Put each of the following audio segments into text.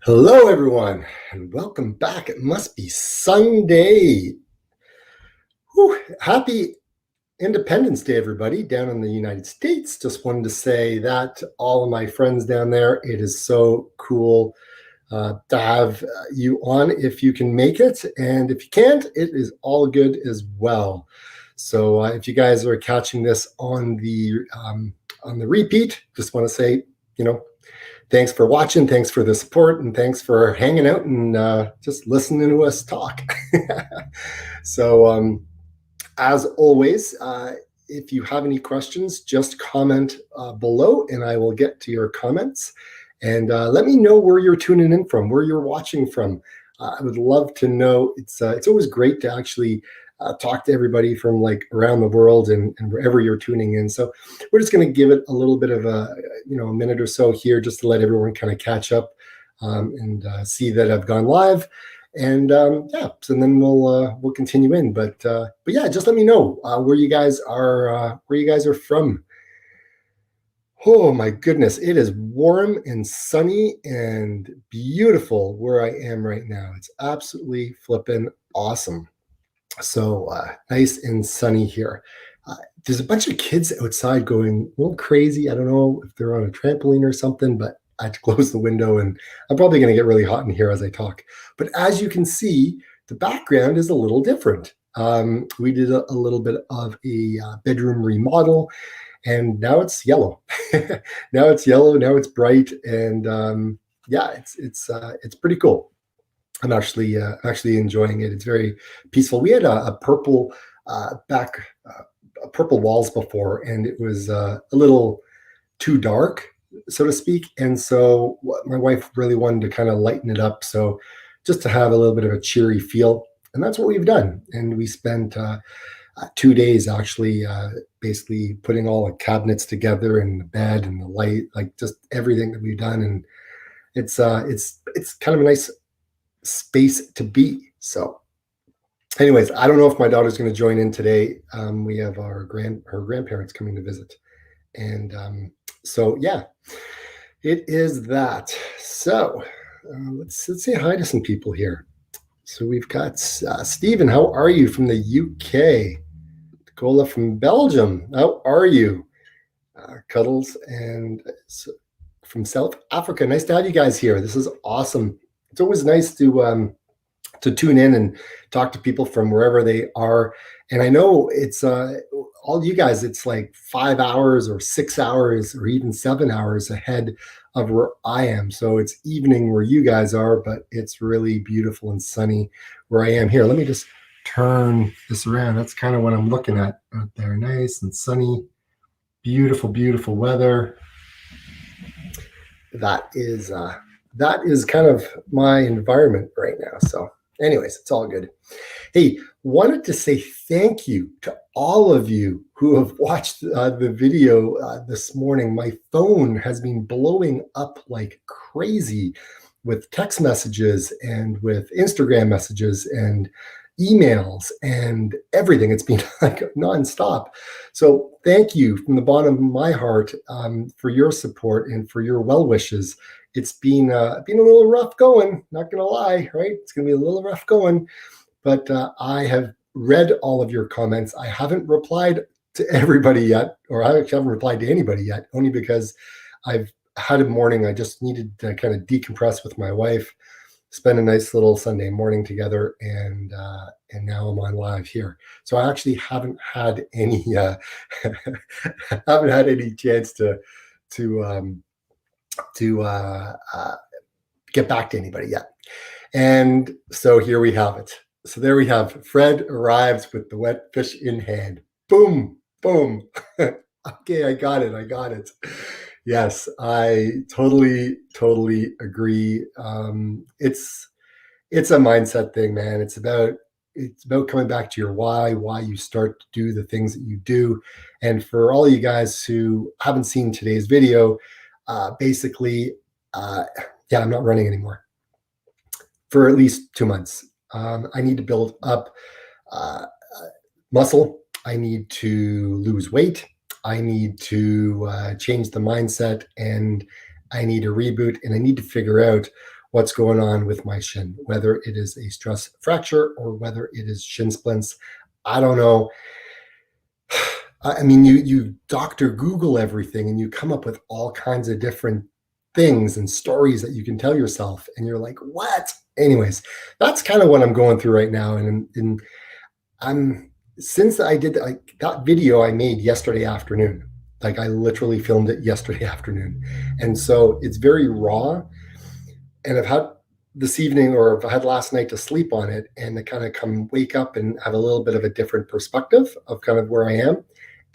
Hello, everyone, and welcome back. It must be Sunday. Whew. Happy Independence Day, everybody, down in the United States. Just wanted to say that to all of my friends down there. It is so cool to have you on if you can make it. And if you can't, it is all good as well. So if you guys are catching this on the repeat, just want to say, thanks for watching, thanks for the support, and thanks for hanging out and just listening to us talk. So as always, if you have any questions, just comment below and I will get to your comments. And let me know where you're tuning in from, where you're watching from. I would love to know. It's always great to actually talk to everybody from like around the world and wherever you're tuning in. So we're just going to give it a little bit of a minute or so here just to let everyone kind of catch up and see that I've gone live. And so then we'll continue in. But yeah, just let me know where you guys are from. Oh my goodness, it is warm and sunny and beautiful where I am right now. It's absolutely flippin' awesome. So nice and sunny here. There's a bunch of kids outside going a little crazy. I don't know if they're on a trampoline or something, but I had to close the window and I'm probably going to get really hot in here as I talk. But as you can see, the background is a little different. We did a little bit of a bedroom remodel and now it's yellow. Now it's yellow, now it's bright. And yeah, it's pretty cool. I'm actually enjoying it. It's very peaceful. We had a purple purple walls before, and it was a little too dark, so to speak. And so my wife really wanted to kind of lighten it up, so just to have a little bit of a cheery feel. And that's what we've done. And we spent 2 days actually basically putting all the cabinets together and the bed and the light, like just everything that we've done. And it's kind of a nice space to be. So anyways, I don't know if my daughter's going to join in today. We have her grandparents coming to visit. And so yeah, it is that. So let's say hi to some people here. So we've got Stephen. How are you from the UK? Nicola from Belgium. How are you? Cuddles and from South Africa. Nice to have you guys here. This is awesome. It's always nice to tune in and talk to people from wherever they are. And I know it's all you guys, it's like 5 hours or 6 hours or even 7 hours ahead of where I am. So it's evening where you guys are, but it's really beautiful and sunny where I am here. Let me just turn this around. That's kind of what I'm looking at out there. Nice and sunny, beautiful, beautiful weather. That is kind of my environment right now. So anyways, it's all good. Hey, wanted to say thank you to all of you who have watched the video this morning. My phone has been blowing up like crazy with text messages and with Instagram messages and emails and everything. It's been like nonstop. So thank you from the bottom of my heart for your support and for your well wishes. It's been a little rough going, not gonna lie, right? It's gonna be a little rough going, but I have read all of your comments. I haven't replied to everybody yet, or I actually haven't replied to anybody yet, only because I've had a morning. I just needed to kind of decompress with my wife, spend a nice little Sunday morning together, and now I'm on live here. So I actually haven't had any chance to get back to anybody yet. And so here we have it. So there we have Fred arrives with the wet fish in hand. Boom, boom. Okay, I got it. Yes, I totally agree. It's a mindset thing, man. It's about coming back to your why you start to do the things that you do. And for all you guys who haven't seen today's video, basically, I'm not running anymore for at least 2 months. I need to build up muscle. I need to lose weight. I need to change the mindset, and I need a reboot, and I need to figure out what's going on with my shin, whether it is a stress fracture or whether it is shin splints. I don't know. I mean, you Dr. Google everything and you come up with all kinds of different things and stories that you can tell yourself. And you're like, what? Anyways, that's kind of what I'm going through right now. And I'm, since I did that video I made yesterday afternoon, like I literally filmed it yesterday afternoon. And so it's very raw. And I've had this evening, or I've had last night to sleep on it and to kind of come wake up and have a little bit of a different perspective of kind of where I am.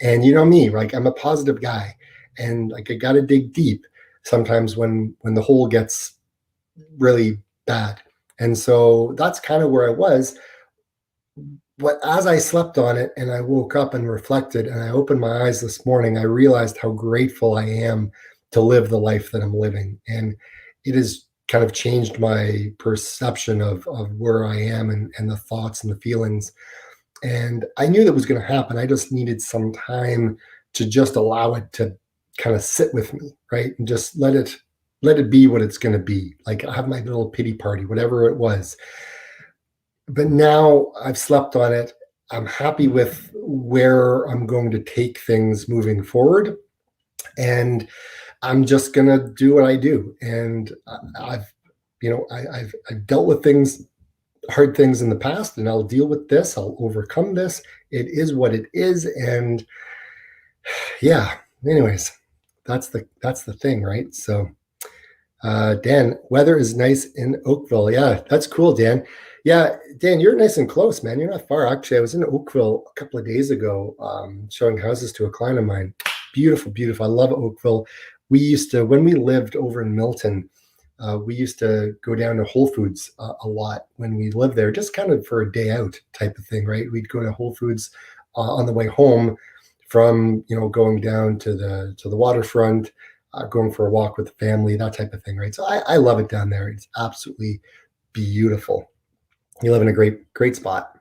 And you know me, like I'm a positive guy, and like I got to dig deep sometimes when the hole gets really bad. And so that's kind of where I was. But as I slept on it and I woke up and reflected and I opened my eyes this morning, I realized how grateful I am to live the life that I'm living. And it has kind of changed my perception of where I am and the thoughts and the feelings. And I knew that was going to happen. I just needed some time to just allow it to kind of sit with me, right? And just let it be what it's going to be. Like I have my little pity party, whatever it was. But now I've slept on it. I'm happy with where I'm going to take things moving forward. And I'm just going to do what I do. And I've dealt with things, hard things in the past, and I'll deal with this. I'll overcome this. It is what it is. And yeah, anyways, that's the thing, right? So Dan, weather is nice in Oakville. Yeah, that's cool, Dan. Yeah, Dan, you're nice and close, man. You're not far. Actually, I was in Oakville a couple of days ago, showing houses to a client of mine. Beautiful, beautiful. I love Oakville. We used to, when we lived over in Milton, we used to go down to Whole Foods a lot when we lived there, just kind of for a day out type of thing, right? We'd go to Whole Foods on the way home from, going down to the waterfront, going for a walk with the family, that type of thing, right? So I love it down there. It's absolutely beautiful. You live in a great spot.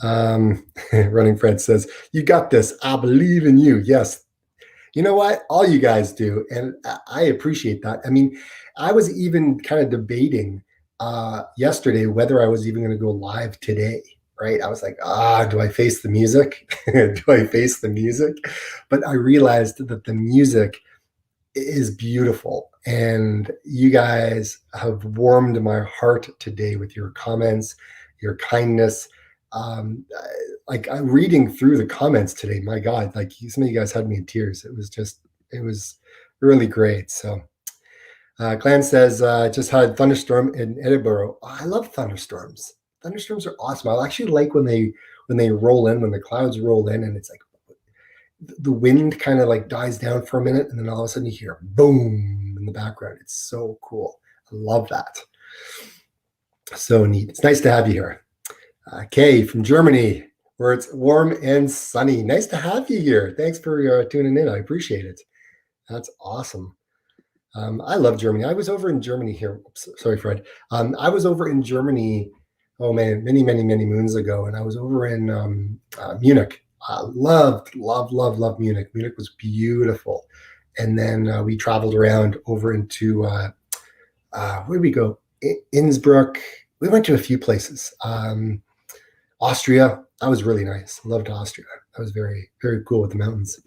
Running Fred says, "You got this. I believe in you." Yes. You know what? All you guys do. And I appreciate that. I mean, I was even kind of debating yesterday whether I was even going to go live today, right? I was like, do I face the music? Do I face the music? But I realized that the music is beautiful. And you guys have warmed my heart today with your comments, your kindness. I'm reading through the comments today. My God, like some of you guys had me in tears. It was really great. So Glenn says, just had thunderstorm in Edinburgh. Oh, I love thunderstorms. Thunderstorms are awesome. I actually like when they roll in, when the clouds roll in and it's like the wind kind of like dies down for a minute and then all of a sudden you hear boom in the background. It's so cool. I love that. So neat. It's nice to have you here. Kay from Germany, where it's warm and sunny. Nice to have you here. Thanks for tuning in. I appreciate it. That's awesome. I love Germany. I was over in Germany here. Oops, sorry, Fred. I was over in Germany, oh man, many moons ago, and I was over in Munich. I loved Munich. Munich was beautiful. And then we traveled around over into, where did we go? Innsbruck. We went to a few places. Austria. That was really nice. Loved Austria. That was very, very cool with the mountains.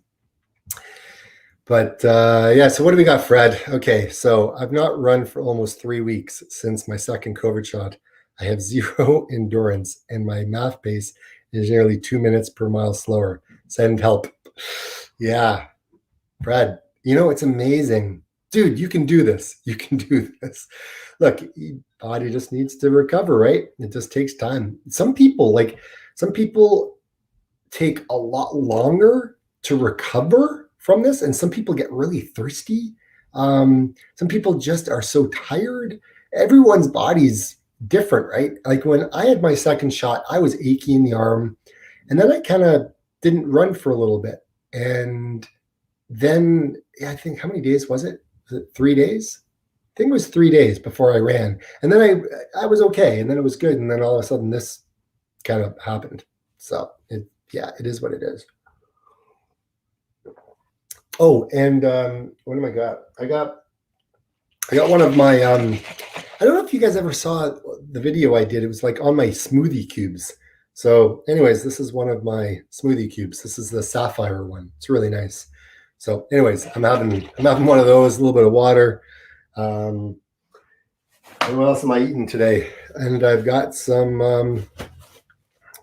But yeah, so what do we got, Fred? Okay, so I've not run for almost 3 weeks since my second COVID shot. I have zero endurance, and my math pace is nearly 2 minutes per mile slower. Send help. Yeah, Fred, it's amazing. Dude, you can do this. You can do this. Look, body just needs to recover, right? It just takes time. Some people take a lot longer to recover from this, and some people get really thirsty. Some people just are so tired. Everyone's body's different, right? Like when I had my second shot, I was achy in the arm, and then I kind of didn't run for a little bit. And then I think, how many days was it? Was it 3 days? I think it was 3 days before I ran. And then I was okay, and then it was good. And then all of a sudden this kind of happened. So it is what it is. Oh, and what am I got? I got one of my I don't know if you guys ever saw the video I did. It was like on my smoothie cubes. So, anyways, this is one of my smoothie cubes. This is the sapphire one. It's really nice. So, anyways, I'm having one of those. A little bit of water. Um, and what else am I eating today? And I've got some.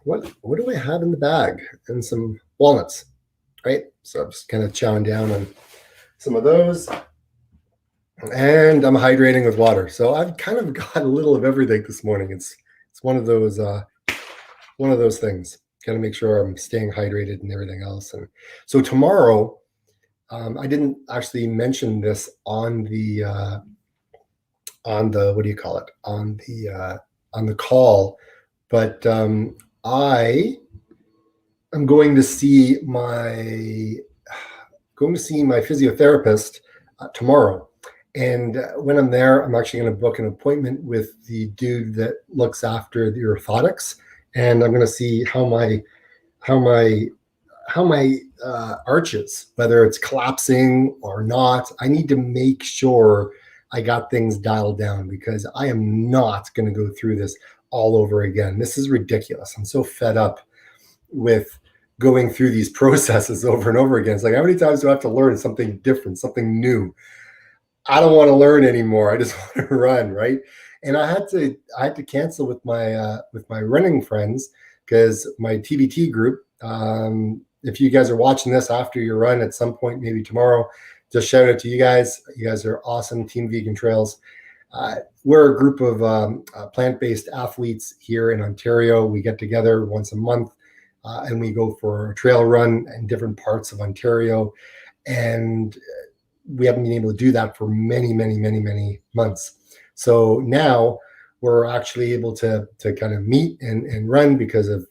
What do I have in the bag? And some walnuts, right? So I'm just kind of chowing down on some of those. And I'm hydrating with water. So I've kind of got a little of everything this morning. It's one of those things. Got to make sure I'm staying hydrated and everything else. And so tomorrow, I didn't actually mention this on the what do you call it, on the call, but I am going to see my physiotherapist tomorrow. And when I'm there, I'm actually going to book an appointment with the dude that looks after the orthotics, and I'm going to see how my arches, whether it's collapsing or not. I need to make sure I got things dialed down because I am not going to go through this all over again. This is ridiculous. I'm so fed up with going through these processes over and over again. It's like, how many times do I have to learn something different, something new? I don't want to learn anymore. I just want to run, right? And I had to cancel with my running friends because my TBT group. If you guys are watching this after your run at some point, maybe tomorrow, just shout out to you guys. You guys are awesome, Team Vegan Trails. We're a group of plant-based athletes here in Ontario. We get together once a month and we go for a trail run in different parts of Ontario. And we haven't been able to do that for many, many, many, many months. So now we're actually able to kind of meet and run because of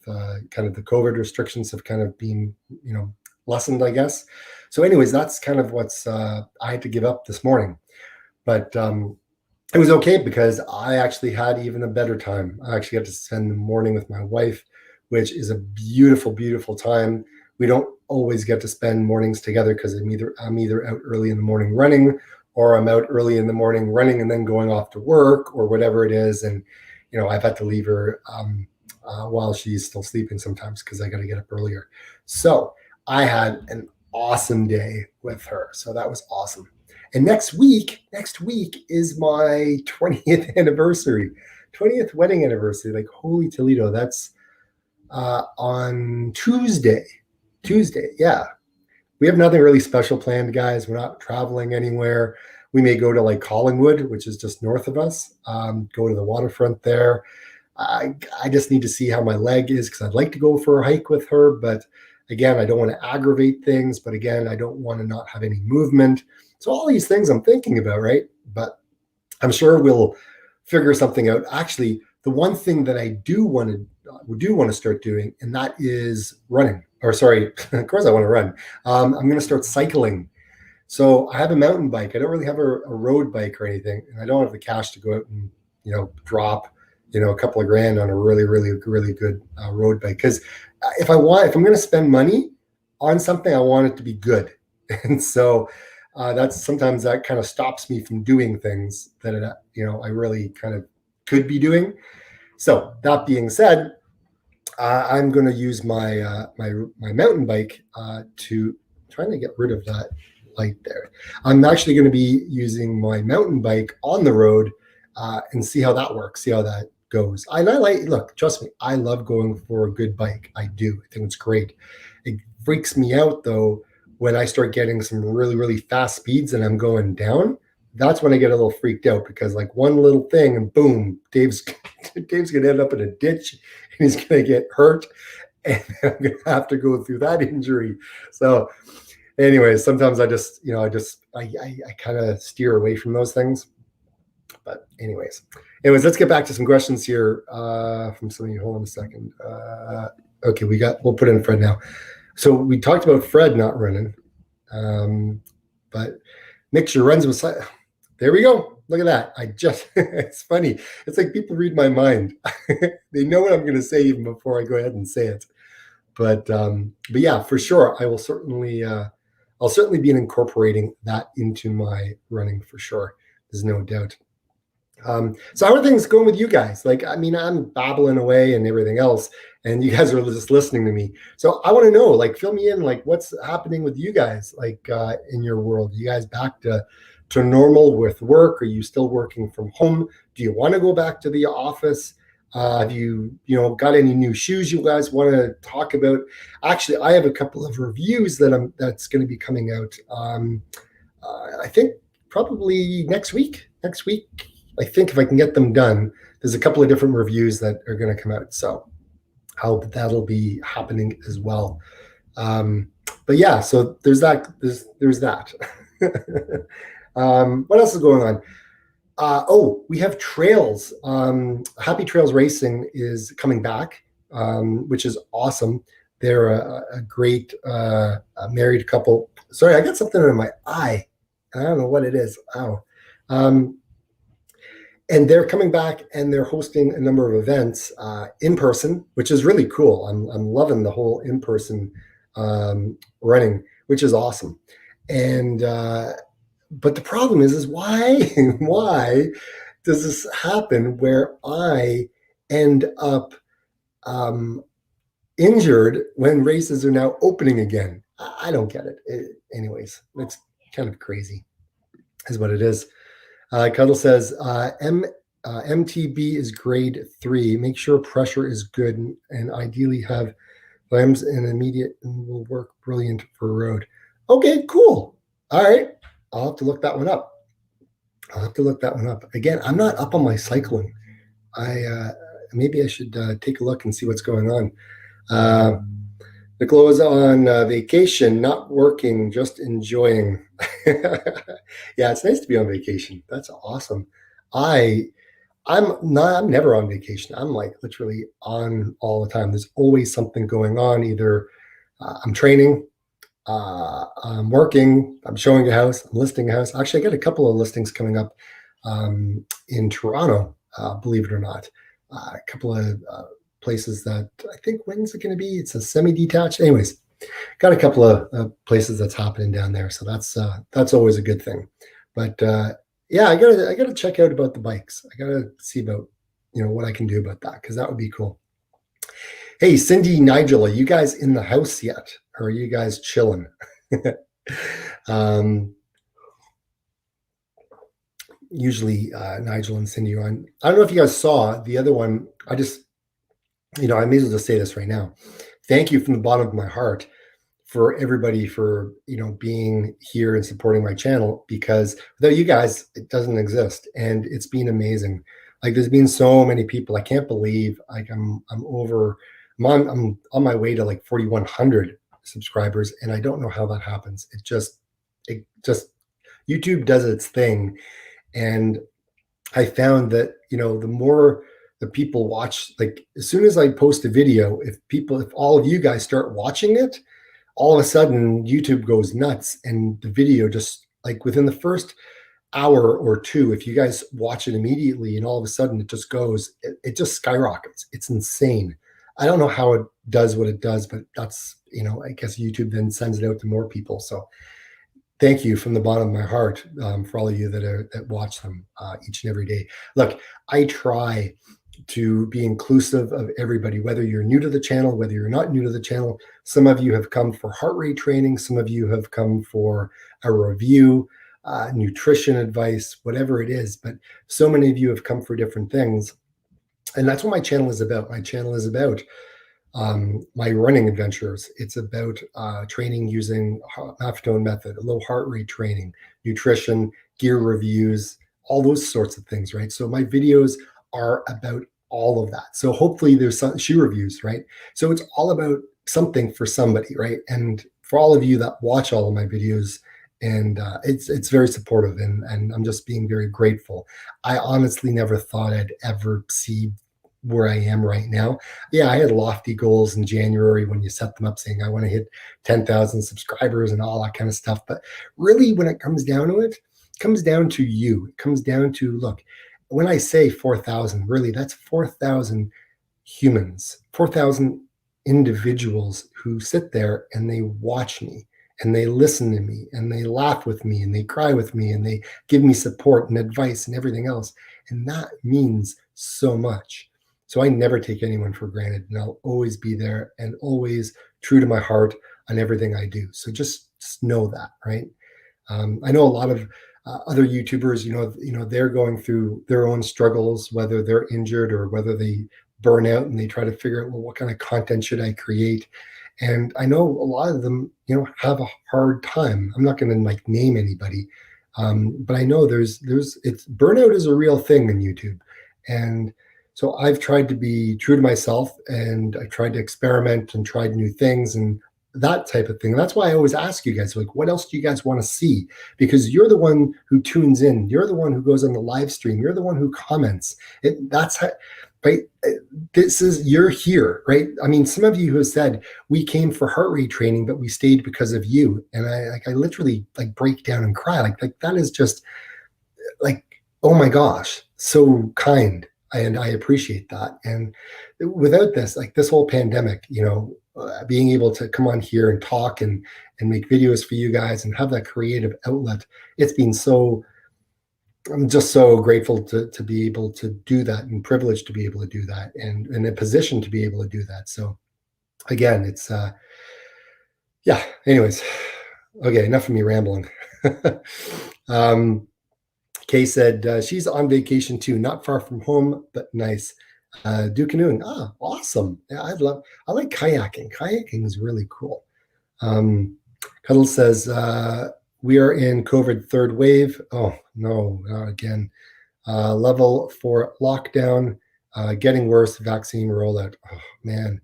kind of the COVID restrictions have kind of been, lessened, I guess. So anyways, that's kind of what's I had to give up this morning. But it was okay because I actually had even a better time. I actually got to spend the morning with my wife, which is a beautiful, beautiful time. We don't always get to spend mornings together because I'm either out early in the morning running, or I'm out early in the morning running and then going off to work or whatever it is. And, I've had to leave her while she's still sleeping sometimes because I got to get up earlier. So I had an awesome day with her. So that was awesome. And next week is my 20th anniversary, 20th wedding anniversary. Like, holy Toledo. That's on Tuesday. Yeah. We have nothing really special planned, guys. We're not traveling anywhere. We may go to like Collingwood, which is just north of us, go to the waterfront there. I just need to see how my leg is because I'd like to go for a hike with her. But again, I don't want to aggravate things. But again, I don't want to not have any movement. So all these things I'm thinking about, right? But I'm sure we'll figure something out. Actually, the one thing that I do want to start doing, and that is running. Or sorry, of course I want to run. I'm going to start cycling. So I have a mountain bike. I don't really have a road bike or anything, and I don't have the cash to go out and drop a couple of grand on a really, really, really good road bike. Because if I'm going to spend money on something, I want it to be good, and so that's sometimes that kind of stops me from doing things that I really kind of could be doing. So that being said, I'm going to use my my mountain bike to trying to get rid of that light there. I'm actually going to be using my mountain bike on the road and see how that works, see how that goes. Look, trust me, I love going for a good bike. I do. I think it's great. It freaks me out though when I start getting some really, really fast speeds and I'm going down. That's when I get a little freaked out because like one little thing and boom, Dave's going to end up in a ditch and he's going to get hurt and I'm going to have to go through that injury. So anyways, sometimes I kind of steer away from those things. But anyways, let's get back to some questions here from some of you. Hold on a second. Okay, we'll put in Fred now. So we talked about Fred not running, but mix your runs with. There we go. Look at that. It's funny. It's like people read my mind. They know what I'm going to say even before I go ahead and say it. But yeah, for sure, I'll certainly be incorporating that into my running for sure. There's no doubt. So how are things going with you guys? Like, I mean, I'm babbling away and everything else, and you guys are just listening to me. So I want to know, like, fill me in, like, what's happening with you guys, like, in your world? Are you guys back to normal with work? Are you still working from home? Do you want to go back to the office? Have you got any new shoes you guys want to talk about? Actually, I have a couple of reviews that's going to be coming out. I think probably next week. Next week, I think if I can get them done, there's a couple of different reviews that are going to come out. So how that'll be happening as well. But yeah, so there's that. There's that. What else is going on? We have trails. Happy Trails Racing is coming back, which is awesome. They're a great married couple. Sorry, I got something in my eye. I don't know what it is. Ow. And they're coming back and they're hosting a number of events in person, which is really cool. I'm loving the whole in person running, which is awesome. And but the problem is why why does this happen where I end up injured when races are now opening again? I don't get it. Anyways, it's kind of crazy, is what it is. Cuddle says, MTB is grade 3. Make sure pressure is good and ideally have limbs and immediate and will work brilliant for road. Okay, cool. All right. I'll have to look that one up. Again, I'm not up on my cycling. Maybe I should take a look and see what's going on. Nicole is on vacation, not working, just enjoying. Yeah, it's nice to be on vacation. That's awesome. I'm never on vacation. I'm like literally on all the time. There's always something going on. Either I'm training, I'm working, I'm showing a house, I'm listing a house. Actually, I got a couple of listings coming up in Toronto, believe it or not. A couple of places that I think, when's it going to be? It's a semi-detached. Anyways, got a couple of places that's happening down there. So that's always a good thing. But yeah, I gotta check out about the bikes. I gotta see about what I can do about that, because that would be cool. Hey, Cindy, Nigel, are you guys in the house yet? Or are you guys chilling? Usually Nigel and Cindy are on. I don't know if you guys saw the other one. I may as well just say this right now. Thank you from the bottom of my heart for everybody for being here and supporting my channel, because without you guys, it doesn't exist. And it's been amazing. Like, there's been so many people. I can't believe, like, I'm on my way to like 4,100 subscribers, and I don't know how that happens. It just YouTube does its thing. And I found that the more the people watch, like, as soon as I post a video, if all of you guys start watching it, all of a sudden YouTube goes nuts, and the video just, like, within the first hour or two, if you guys watch it immediately, and all of a sudden it just goes, it just skyrockets. It's insane. I don't know how it does what it does, but that's, I guess YouTube then sends it out to more people. So thank you from the bottom of my heart for all of you that watch them each and every day. Look, I try to be inclusive of everybody, whether you're new to the channel, whether you're not new to the channel. Some of you have come for heart rate training. Some of you have come for a review, nutrition advice, whatever it is. But so many of you have come for different things. And that's what my channel is about. My channel is about my running adventures. It's about training using Maffetone method, low heart rate training, nutrition, gear reviews, all those sorts of things, right? So my videos are about all of that. So hopefully there's some shoe reviews, right? So it's all about something for somebody, right? And for all of you that watch all of my videos, and it's very supportive, and I'm just being very grateful. I honestly never thought I'd ever see where I am right now. Yeah, I had lofty goals in January when you set them up, saying I want to hit 10,000 subscribers and all that kind of stuff. But really, when it comes down to it, it comes down to you. It comes down to, look, when I say 4,000, really, that's 4,000 humans, 4,000 individuals who sit there and they watch me and they listen to me and they laugh with me and they cry with me and they give me support and advice and everything else. And that means so much. So I never take anyone for granted, and I'll always be there and always true to my heart on everything I do. So just know that, right? I know a lot of other YouTubers, they're going through their own struggles, whether they're injured or whether they burn out, and they try to figure out, well, what kind of content should I create? And I know a lot of them, have a hard time. I'm not going to like name anybody, but I know it's burnout is a real thing in YouTube, and so I've tried to be true to myself, and I tried to experiment and tried new things and that type of thing. And that's why I always ask you guys, like, what else do you guys want to see? Because you're the one who tunes in. You're the one who goes on the live stream. You're the one who comments. That's how, right? You're here, right? I mean, some of you who have said we came for heart rate training, but we stayed because of you. And I literally like break down and cry. Like that is just like, oh my gosh, so kind. And I appreciate that. And without this, like this whole pandemic, being able to come on here and talk and make videos for you guys and have that creative outlet, it's been so, I'm just so grateful to be able to do that, and privileged to be able to do that, and in a position to be able to do that. So again, it's yeah, anyways, okay, enough of me rambling. Kay said she's on vacation too, not far from home, but nice. Do canoeing. Awesome. Yeah, I like kayaking. Kayaking is really cool. Cuddle says we are in COVID third wave. Oh no, not again. Level 4 lockdown, getting worse. Vaccine rollout. Oh man,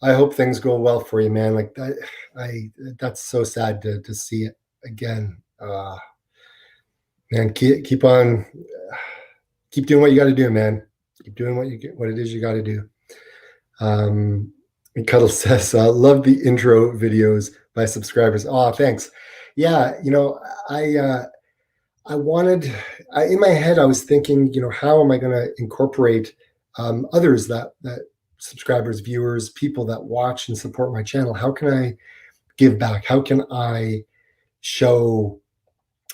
I hope things go well for you, man. Like that, that's so sad to see it again. Man, keep on, keep doing what you got to do, man. Keep doing what it is you got to do. And Cuddle says, love the intro videos by subscribers. Oh, thanks. Yeah, I wanted, in my head, I was thinking, how am I going to incorporate others that subscribers, viewers, people that watch and support my channel? How can I give back? How can I show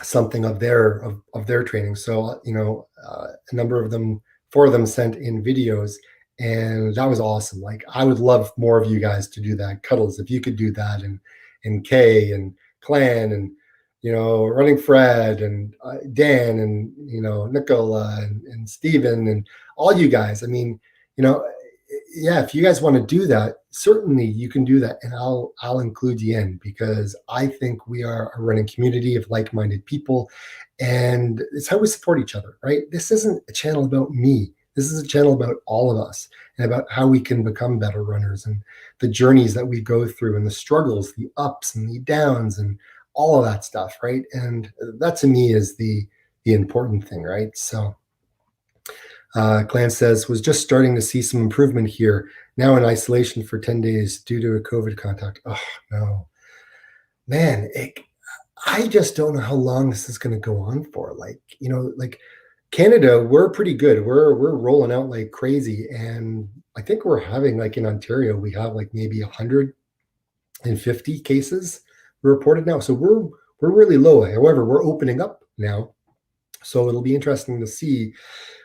something of their training? So a number of them, 4 of them, sent in videos, and that was awesome. Like I would love more of you guys to do that. Cuddles, if you could do that, and Kay and Clan and Running Fred and Dan and Nicola and Steven and all you guys. I mean, yeah, if you guys want to do that, certainly you can do that, and I'll include you in, because I think we are a running community of like-minded people, and it's how we support each other, right? This isn't a channel about me. This is a channel about all of us, and about how we can become better runners, and the journeys that we go through, and the struggles, the ups and the downs, and all of that stuff, right? And that to me is the important thing, right? So Clan says, was just starting to see some improvement here. Now in isolation for 10 days due to a COVID contact. Oh, no. Man, I just don't know how long this is going to go on for. Like Canada, we're pretty good. We're rolling out like crazy. And I think we're having, like in Ontario, we have like maybe 150 cases reported now. So we're really low. However, we're opening up now. So it'll be interesting to see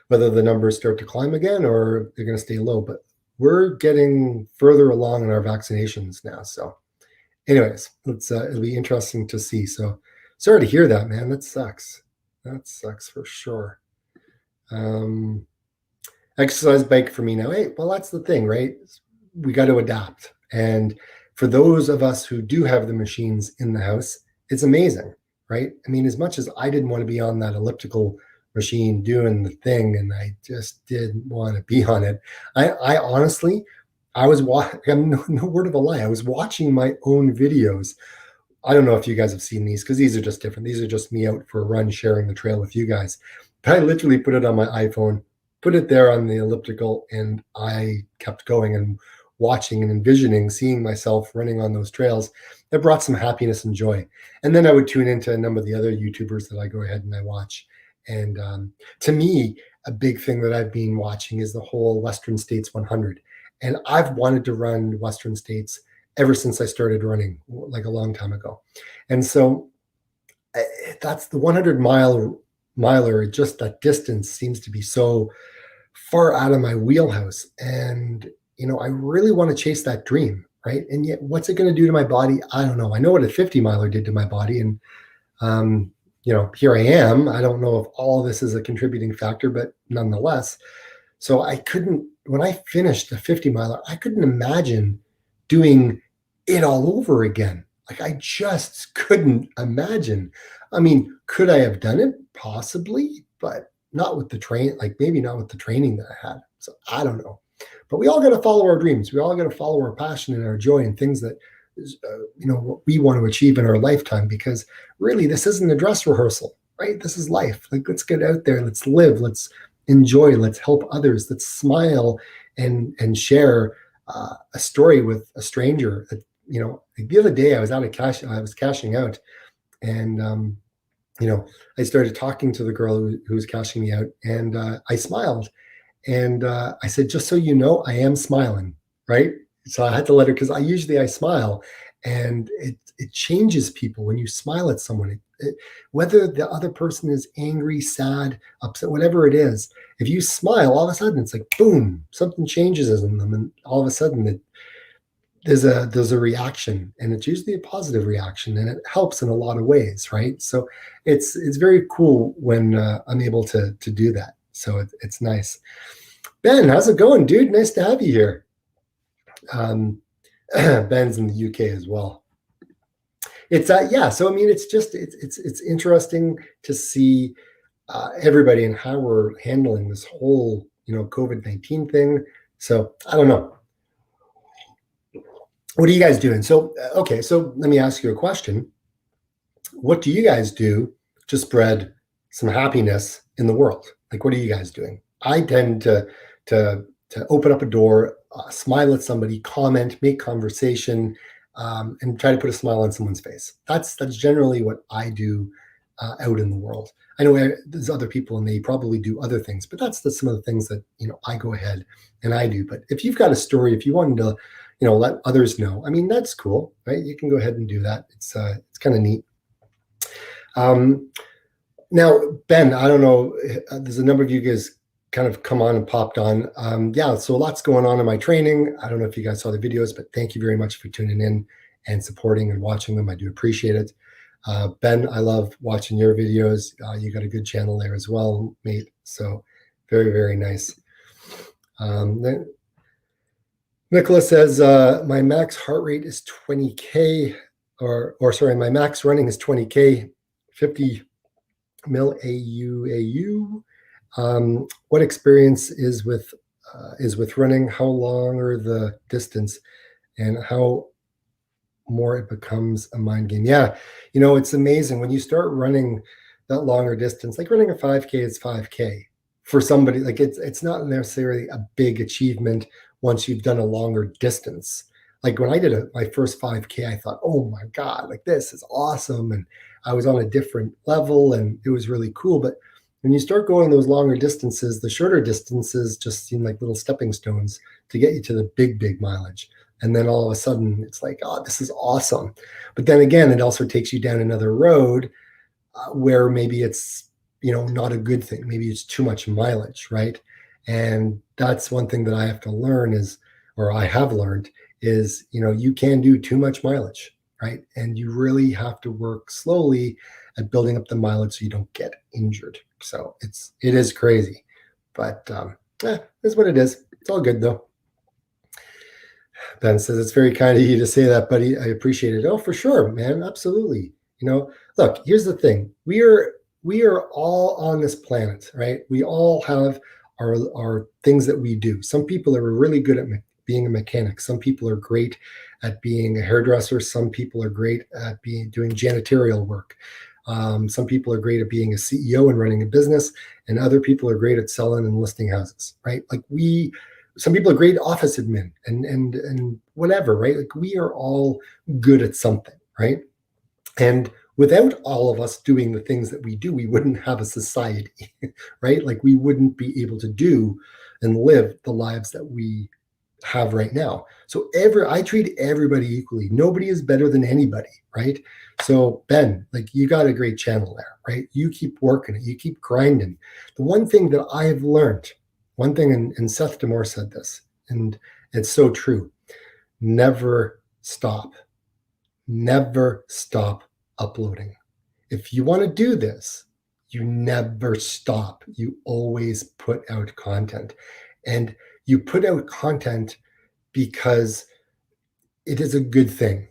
whether the numbers start to climb again or they're going to stay low. But we're getting further along in our vaccinations now. So anyways, it'll be interesting to see. So sorry to hear that, man. That sucks. That sucks for sure. Exercise bike for me now. Hey, well, that's the thing, right? We got to adapt. And for those of us who do have the machines in the house, it's amazing, right? I mean, as much as I didn't want to be on that elliptical machine doing the thing, and I just didn't want to be on it. I honestly, I was watching, no word of a lie, I was watching my own videos. I don't know if you guys have seen these, because these are just different. These are just me out for a run, sharing the trail with you guys. But I literally put it on my iPhone, put it there on the elliptical, and I kept going and watching and envisioning, seeing myself running on those trails. It brought some happiness and joy. And then I would tune into a number of the other YouTubers that I go ahead and I watch. And to me, a big thing that I've been watching is the whole Western States 100. And I've wanted to run Western States ever since I started running, like a long time ago. And so that's the 100 miler, just that distance seems to be so far out of my wheelhouse. And, I really want to chase that dream, right? And yet, what's it going to do to my body? I don't know. I know what a 50 miler did to my body. And, here I am. I don't know if all this is a contributing factor, but nonetheless. So when I finished the 50 miler, I couldn't imagine doing it all over again. Like, I just couldn't imagine. I mean, could I have done it? Possibly, but not with maybe not with the training that I had. So I don't know. But we all got to follow our dreams. We all got to follow our passion and our joy and things that, what we want to achieve in our lifetime, because really this isn't a dress rehearsal, right? This is life. Like, let's get out there. Let's live. Let's enjoy. Let's help others. Let's smile and share a story with a stranger. That, like the other day I was cashing out, and I started talking to the girl who was cashing me out, and I smiled, and I said, "Just so you know, I am smiling," right? So I had to let her, because I smile, and it changes people when you smile at someone. Whether the other person is angry, sad, upset, whatever it is, if you smile, all of a sudden it's like boom, something changes in them, and all of a sudden there's a reaction, and it's usually a positive reaction, and it helps in a lot of ways, right? So it's very cool when I'm able to do that. So it's nice. Ben, how's it going, dude? Nice to have you here. Ben's in the UK as well. It's yeah. So I mean, it's interesting to see everybody and how we're handling this whole COVID-19 thing. So I don't know. What are you guys doing? So okay, so let me ask you a question. What do you guys do to spread some happiness in the world? Like, what are you guys doing? I tend to open up a door, smile at somebody, comment, make conversation, and try to put a smile on someone's face. That's generally what I do out in the world. I know there's other people and they probably do other things, but that's some of the things that I go ahead and I do. But if you've got a story, if you wanted to let others know, I mean, that's cool, right? You can go ahead and do that. It's kind of neat. Now, Ben, I don't know, there's a number of you guys kind of come on and popped on. Yeah, so lots going on in my training. I don't know if you guys saw the videos, but thank you very much for tuning in and supporting and watching them. I do appreciate it. Ben, I love watching your videos. You got a good channel there as well, mate. So very, very nice. Nicholas says, my max heart rate is 20K, or sorry, my max running is 20K, 50 mil AU. What experience is with running? How long are the distance, and how more it becomes a mind game? Yeah, it's amazing when you start running that longer distance. Like, running a 5K is 5K for somebody. Like, it's not necessarily a big achievement once you've done a longer distance. Like, when I did my first 5K, I thought, oh my God, like, this is awesome. And I was on a different level and it was really cool. But when you start going those longer distances, the shorter distances just seem like little stepping stones to get you to the big mileage. And then all of a sudden it's like, oh, this is awesome. But then again, it also takes you down another road where maybe it's, not a good thing. Maybe it's too much mileage, right? And that's one thing that I have to learn I have learned is, you can do too much mileage, right? And you really have to work slowly at building up the mileage so you don't get injured. So it is crazy, but it's what it is. It's all good though. Ben says, it's very kind of you to say that, buddy. I appreciate it. Oh, for sure, man. Absolutely. Look, here's the thing. We are all on this planet, right? We all have our things that we do. Some people are really good at being a mechanic. Some people are great at being a hairdresser. Some people are great at doing janitorial work. Some people are great at being a CEO and running a business, and other people are great at selling and listing houses, right? Like, some people are great office admin and whatever, right? Like, we are all good at something, right? And without all of us doing the things that we do, we wouldn't have a society, right? Like, we wouldn't be able to do and live the lives that we have right now. So I treat everybody equally. Nobody is better than anybody, right? So Ben, like, you got a great channel there, right? You keep working it, you keep grinding. The one thing that I have learned, one thing, and Seth Demore said this, and it's so true: never stop. Never stop uploading. If you want to do this, you never stop. You always put out content. And you put out content because it is a good thing,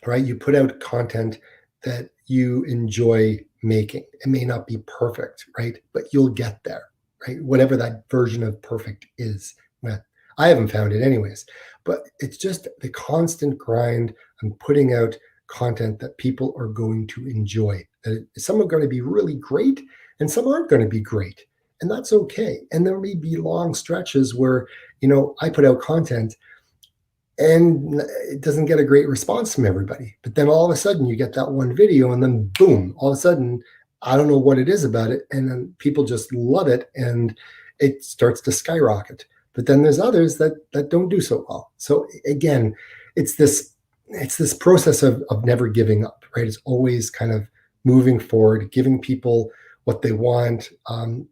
right? You put out content that you enjoy making. It may not be perfect, right? But you'll get there, right? Whatever that version of perfect is. Well, I haven't found it anyways, but it's just the constant grind on putting out content that people are going to enjoy. Some are going to be really great and some aren't going to be great. And that's okay. And there may be long stretches where, I put out content and it doesn't get a great response from everybody. But then all of a sudden you get that one video and then boom, all of a sudden, I don't know what it is about it. And then people just love it and it starts to skyrocket. But then there's others that don't do so well. So again, it's this process of never giving up, right? It's always kind of moving forward, giving people what they want,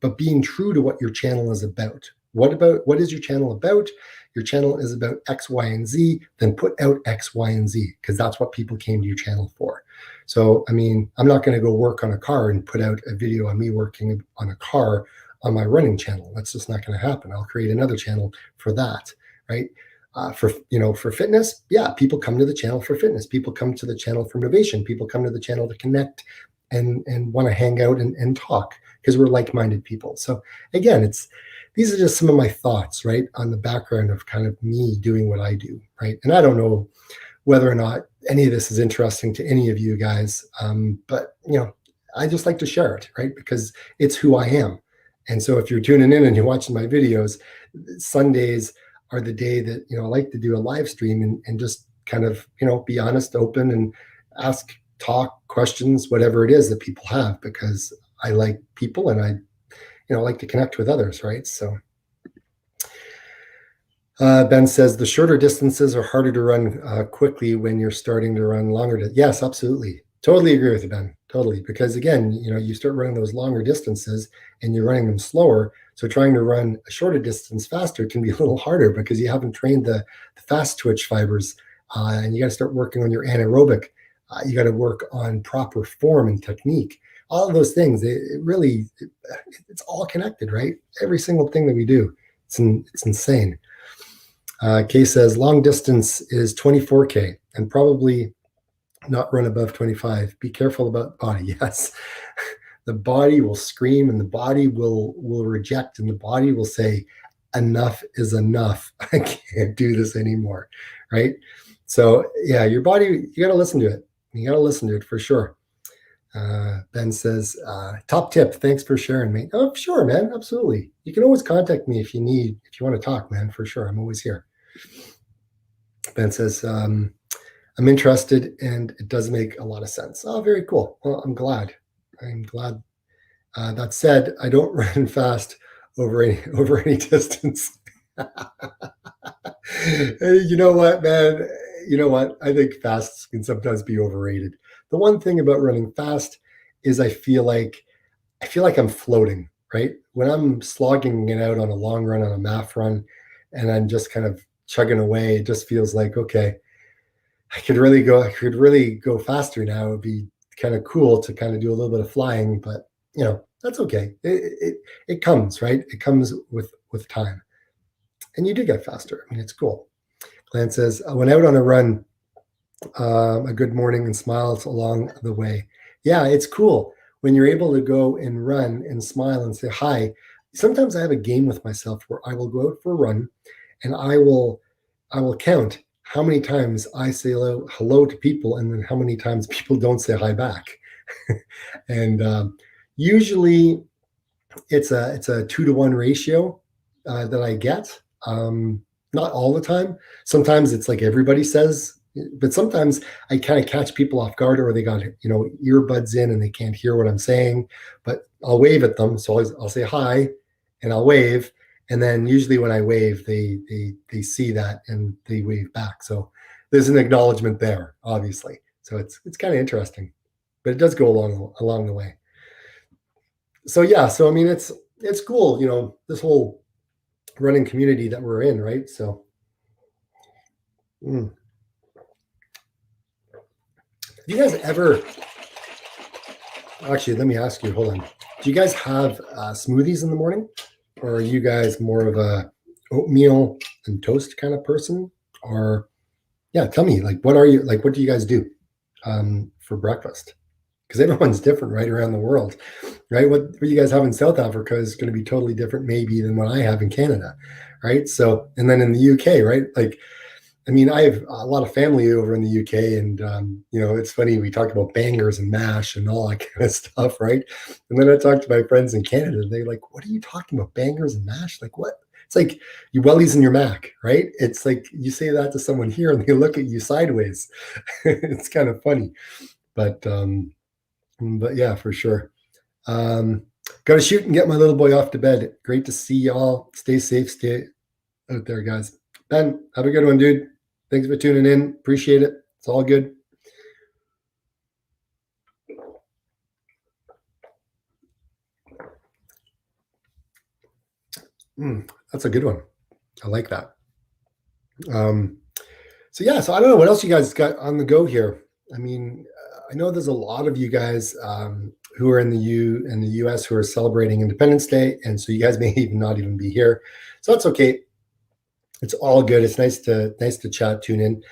but being true to what your channel is about. What is your channel about? Your channel is about X, Y, and Z, then put out X, Y, and Z, because that's what people came to your channel for. So, I mean, I'm not going to go work on a car and put out a video on me working on a car on my running channel. That's just not going to happen. I'll create another channel for that, right? For fitness, yeah, people come to the channel for fitness. People come to the channel for motivation. People come to the channel to connect and want to hang out and talk because we're like-minded people. So again, these are just some of my thoughts, right, on the background of kind of me doing what I do, right? And I don't know whether or not any of this is interesting to any of you guys, but I just like to share it, right, because it's who I am. And so if you're tuning in and you're watching my videos, Sundays are the day that I like to do a live stream and just kind of be honest, open, and talk questions, whatever it is that people have, because I like people and I like to connect with others, right? So Ben says the shorter distances are harder to run quickly when you're starting to run longer. Yes, absolutely. Totally agree with you, Ben. Totally. Because again, you start running those longer distances and you're running them slower. So trying to run a shorter distance faster can be a little harder because you haven't trained the fast twitch fibers, and you got to start working on your anaerobic. You got to work on proper form and technique. All of those things, it's all connected, right? Every single thing that we do, it's insane. Kay says long distance is 24K and probably not run above 25. Be careful about the body. Yes, the body will scream and the body will reject and the body will say, enough is enough. I can't do this anymore, right? So yeah, your body, you got to listen to it. You got to listen to it for sure. Ben says, top tip. Thanks for sharing, mate. Oh, sure, man. Absolutely. You can always contact me if you want to talk, man, for sure. I'm always here. Ben says, I'm interested and it does make a lot of sense. Oh, very cool. Well, I'm glad. That said, I don't run fast over any distance. You know what, man? You know what? I think fast can sometimes be overrated. The one thing about running fast is I feel like I'm floating, right? When I'm slogging it out on a long run, on a MAF run, and I'm just kind of chugging away, it just feels like, okay, I could really go faster now. It'd be kind of cool to kind of do a little bit of flying, but that's okay. It comes, right? It comes with time. And you do get faster. I mean, it's cool. Glenn says, I went out on a run, a good morning and smiles along the way. Yeah, it's cool when you're able to go and run and smile and say hi. Sometimes I have a game with myself where I will go out for a run and I will count how many times I say hello to people and then how many times people don't say hi back. And usually it's a 2-to-1 ratio that I get. Not all the time. Sometimes it's like everybody says, but sometimes I kind of catch people off guard, or they got earbuds in and they can't hear what I'm saying, but I'll wave at them. So I'll say hi and I'll wave, And then usually when I wave, they see that and they wave back. So there's an acknowledgement there, obviously. So it's kind of interesting, but it does go along the way. So yeah, so I mean it's cool, this whole running community that we're in, right? So do you guys ever actually, let me ask you, hold on. Do you guys have smoothies in the morning? Or are you guys more of a oatmeal and toast kind of person? Or yeah, tell me, like, what do you guys do for breakfast? Because everyone's different right around the world, right? What you guys have in South Africa is going to be totally different maybe than what I have in Canada, right? So, and then in the UK, right? Like, I mean, I have a lot of family over in the UK, and it's funny, we talk about bangers and mash and all that kind of stuff, right? And then I talk to my friends in Canada, and they're like, "What are you talking about, bangers and mash? Like what?" It's like you wellies in your mac, right? It's like you say that to someone here, and they look at you sideways. It's kind of funny, but yeah, for sure. Got to shoot and get my little boy off to bed. Great to see y'all. Stay safe. Stay out there, guys. Ben, have a good one, dude. Thanks for tuning in. Appreciate it. It's all good. That's a good one. I like that. So yeah, so I don't know what else you guys got on the go here. I mean, I know there's a lot of you guys who are in the US who are celebrating Independence Day, and so you guys may even not even be here. So that's okay. It's all good. It's nice to chat, tune in.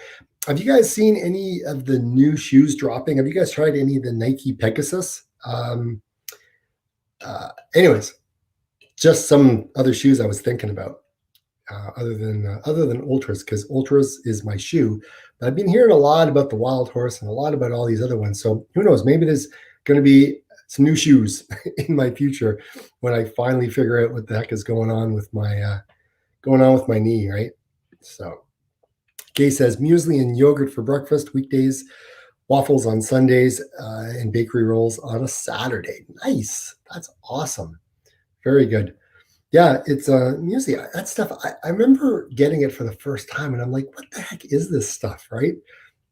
Have you guys seen any of the new shoes dropping? Have you guys tried any of the Nike Pegasus? Anyways, just some other shoes I was thinking about, other than Ultras, because Ultras is my shoe. But I've been hearing a lot about the Wild Horse and a lot about all these other ones. So who knows? Maybe there's going to be some new shoes in my future when I finally figure out what the heck is going on with my knee, right? So Gay says muesli and yogurt for breakfast weekdays, waffles on Sundays, and bakery rolls on a Saturday. Nice. That's awesome. Very good. Yeah, it's muesli. That stuff, I remember getting it for the first time and I'm like, what the heck is this stuff, right?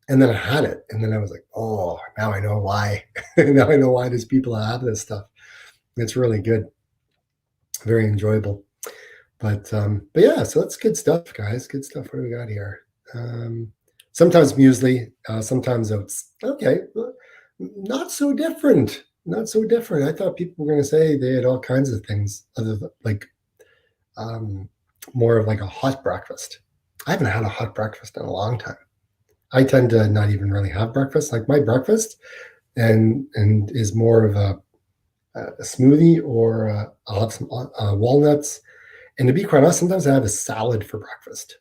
And then I had it and then I was like, oh, now I know why. Now I know why there's people that have this stuff. It's really good. Very enjoyable. But yeah, so that's good stuff, guys. Good stuff. What do we got here? Sometimes muesli, sometimes oats. Okay, not so different. Not so different. I thought people were going to say they had all kinds of things other than like more of like a hot breakfast. I haven't had a hot breakfast in a long time. I tend to not even really have breakfast. Like my breakfast and is more of a smoothie, or I'll have some walnuts. And to be quite honest, sometimes I have a salad for breakfast.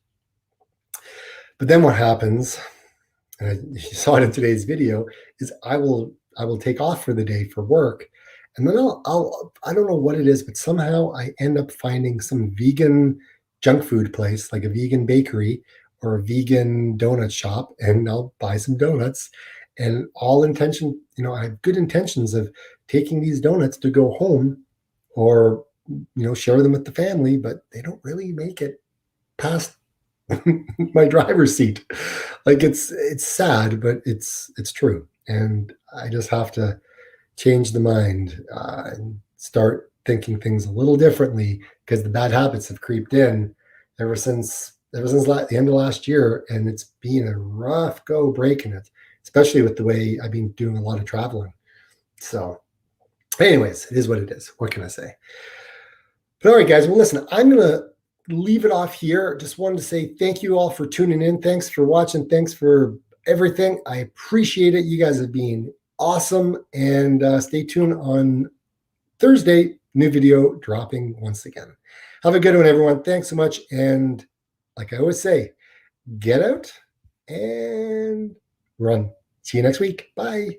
But then what happens, and you saw it in today's video, is I will take off for the day for work, and then I don't know what it is, but somehow I end up finding some vegan junk food place, like a vegan bakery or a vegan donut shop, and I'll buy some donuts. And I have good intentions of taking these donuts to go home or share them with the family, but they don't really make it past my driver's seat. Like it's sad, but it's true. And I just have to change the mind and start thinking things a little differently, because the bad habits have creeped in ever since the end of last year, and it's been a rough go breaking it, especially with the way I've been doing a lot of traveling. So anyways, it is what it is. What can I say? But all right, guys. Well, listen, I'm going to leave it off here. Just wanted to say thank you all for tuning in. Thanks for watching. Thanks for everything. I appreciate it. You guys have been awesome. And stay tuned on Thursday. New video dropping once again. Have a good one, everyone. Thanks so much. And like I always say, get out and run. See you next week. Bye.